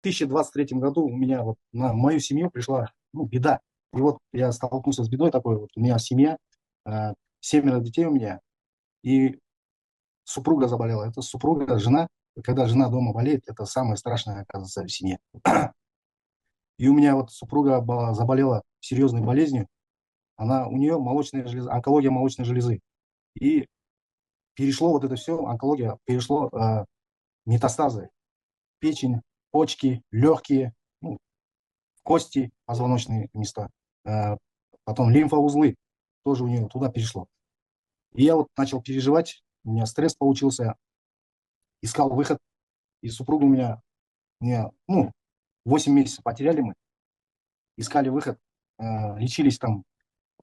2023 году у меня вот на мою семью пришла, ну, беда. И вот я столкнулся с бедой такой. Вот у меня семья, э, 7 детей у меня, и супруга заболела. Это супруга, жена. Когда жена дома болеет, это самое страшное, оказывается, в семье. И у меня вот супруга заболела серьезной болезнью. У нее молочная железа, онкология молочной железы. И перешло вот это все, онкология, перешло метастазы. Печень, почки, легкие, ну, кости, позвоночные места. Э, Потом лимфоузлы тоже у нее туда перешло. И я вот начал переживать, у меня стресс получился, искал выход. И супруга ну, 8 месяцев потеряли мы, искали выход, лечились там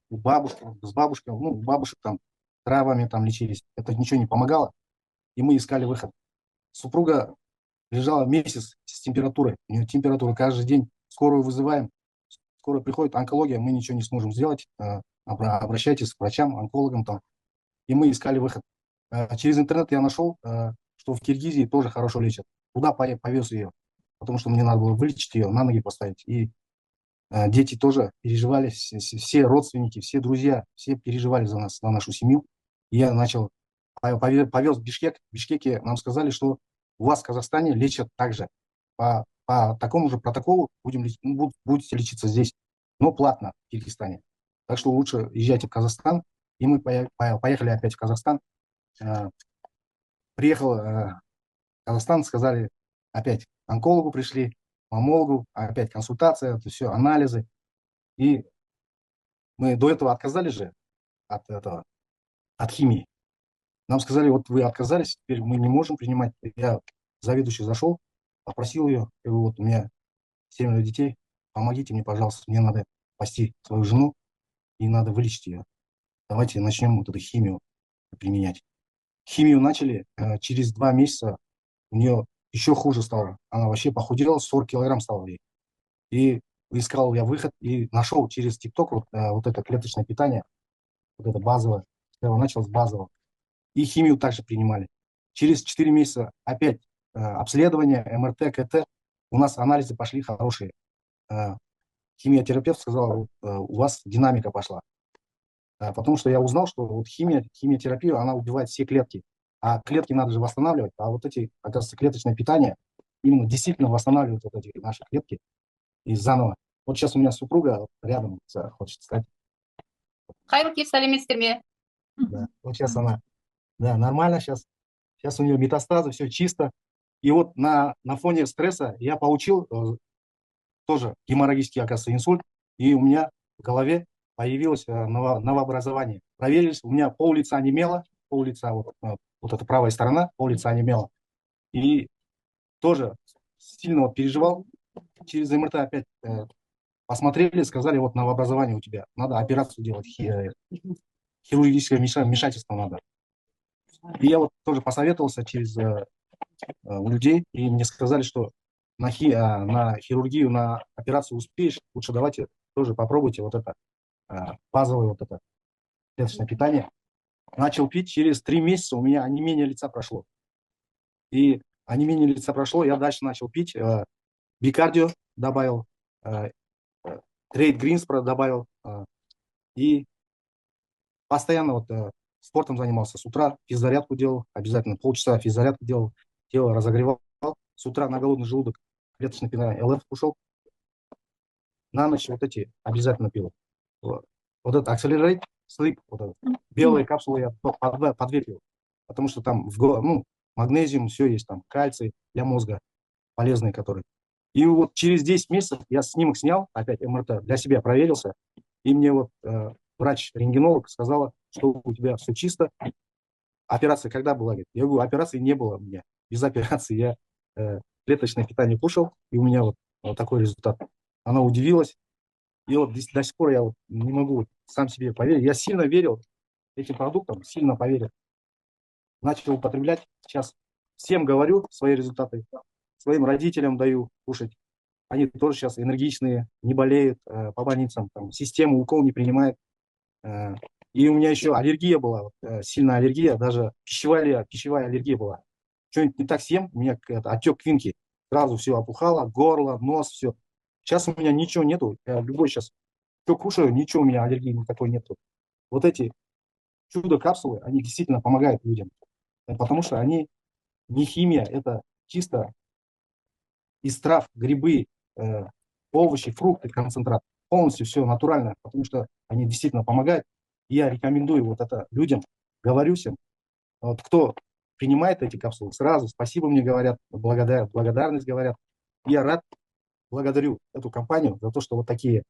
у бабушки, с бабушкой, ну, у бабушек там травами там лечились. Это ничего не помогало, и мы искали выход. Супруга лежала месяц с температурой. У нее температура каждый день. Скорую вызываем, скоро приходит онкология, мы ничего не сможем сделать. Обращайтесь к врачам, онкологам там. И мы искали выход. Через интернет я нашел, что в Киргизии тоже хорошо лечат. Туда повез ее, потому что мне надо было вылечить ее, на ноги поставить. И дети тоже переживали, все родственники, все друзья, все переживали за нас, за нашу семью. И я начал, повез в Бишкек. В Бишкеке нам сказали, что у вас в Казахстане лечат также. По такому же протоколу будете лечиться здесь, но платно в Киргизстане. Так что лучше езжайте в Казахстан. И мы поехали опять в Казахстан. Э, Приехал в Казахстан, сказали, опять к онкологу пришли, мамологу, опять консультация, это все, анализы. И мы до этого отказались же от химии. Нам сказали, вот вы отказались, теперь мы не можем принимать. Я заведующий зашел, попросил ее, я говорю, вот у меня 7 детей, помогите мне, пожалуйста, мне надо спасти свою жену и надо вылечить ее. Давайте начнем вот эту химию применять. Химию начали, через 2 месяца у нее еще хуже стало. Она вообще похудела, 40 килограмм стала ей. И искал я выход и нашел через ТикТок вот это клеточное питание, вот это базовое. Я его начал с базового. И химию также принимали. Через 4 месяца опять обследование, МРТ, КТ. У нас анализы пошли хорошие. Э, Химиотерапевт сказал, вот, у вас динамика пошла. Потому что я узнал, что вот химиотерапия, она убивает все клетки. А клетки надо же восстанавливать. А вот эти, оказывается, клеточное питание именно действительно восстанавливает вот эти наши клетки и заново. Вот сейчас у меня супруга рядом хочет стать. Хайру кеп сәлеметсіздер ме? Да. Вот сейчас она, да, нормально сейчас. Сейчас у нее метастазы, все чисто. И вот на фоне стресса я получил тоже геморрагический, оказывается, инсульт. И у меня в голове появилось новообразование. Проверились, у меня пол лица онемело, пол лица, вот эта правая сторона, пол лица онемело. И тоже сильно вот переживал. Через МРТ опять посмотрели, сказали, вот новообразование у тебя, надо операцию делать, хирургическое вмешательство надо. И я вот тоже посоветовался у людей, и мне сказали, что на хирургию, на операцию успеешь, лучше давайте тоже попробуйте вот это базовое вот это клеточное питание. Начал пить, через 3 месяца у меня онемение лица прошло. И онемение лица прошло, я дальше начал пить, бикардио добавил, трейд Гринспро добавил, и постоянно спортом занимался. С утра физзарядку делал, обязательно полчаса физзарядку делал, тело разогревал. С утра на голодный желудок клеточное питание ЛФ кушал. На ночь вот эти обязательно пил. Вот этот Accelerate Sleep, вот этот, белые капсулы я по 2 пил. Потому что там магнезиум, все есть, там кальций для мозга, полезные которые. И вот через 10 месяцев я снимок снял, опять МРТ, для себя проверился. И мне вот врач-рентгенолог сказала, что у тебя все чисто. Операция когда была? Говорит? Я говорю, операции не было у меня. Без операции я клеточное питание кушал, и у меня вот такой результат. Она удивилась. И вот до сих пор я вот не могу сам себе поверить. Я сильно верил этим продуктам, сильно поверил. Начал употреблять. Сейчас всем говорю свои результаты. Своим родителям даю кушать. Они тоже сейчас энергичные, не болеют по больницам, там, систему укол не принимает. И у меня еще аллергия была, сильная аллергия, даже пищевая аллергия была. Что-нибудь не так съем, у меня отек квинки. сразу все опухало, горло, нос, все. Сейчас у меня ничего нету. Я любой сейчас, что кушаю, ничего у меня аллергии никакой нету. Вот эти чудо-капсулы, они действительно помогают людям. Потому что они не химия, это чисто из трав, грибы, э, овощи, фрукты, концентрат. Полностью все натурально, потому что они действительно помогают. И я рекомендую вот это людям, говорю всем, вот кто принимает эти капсулы, сразу спасибо мне говорят, благодарность говорят. Я рад, благодарю эту компанию за то, что вот такие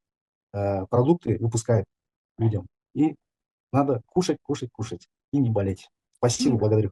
продукты выпускает людям. И надо кушать, кушать, кушать и не болеть. Спасибо, благодарю.